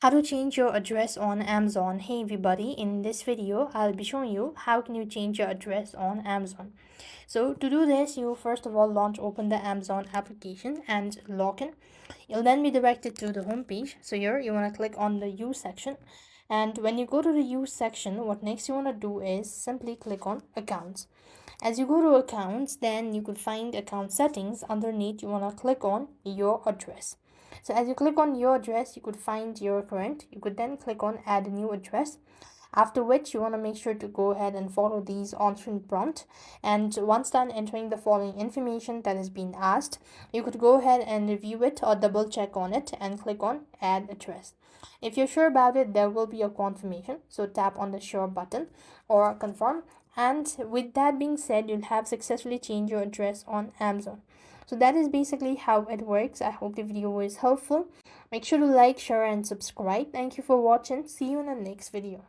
How to change your address on Amazon. Hey everybody, in this video I'll be showing you how can you change your address on Amazon. So to do this, you first of all open the Amazon application and log in. You'll then be directed to the home page. So here you want to click on the use section, and when you go to the use section, what next you want to do is simply click on accounts. As you go to accounts, then you could find account settings. Underneath you want to click on your address. So as you click on your address, you could find your current. You could then click on add a new address, after which you want to make sure to go ahead and follow these on-screen prompt. And once done entering the following information that has been asked, you could go ahead and review it or double check on it and click on add address. If you're sure about it, there will be a confirmation, so tap on the sure button or confirm. And with that being said, you'll have successfully changed your address on Amazon. So that is basically how it works. I hope the video was helpful. Make sure to like, share and subscribe. Thank you for watching. See you in the next video.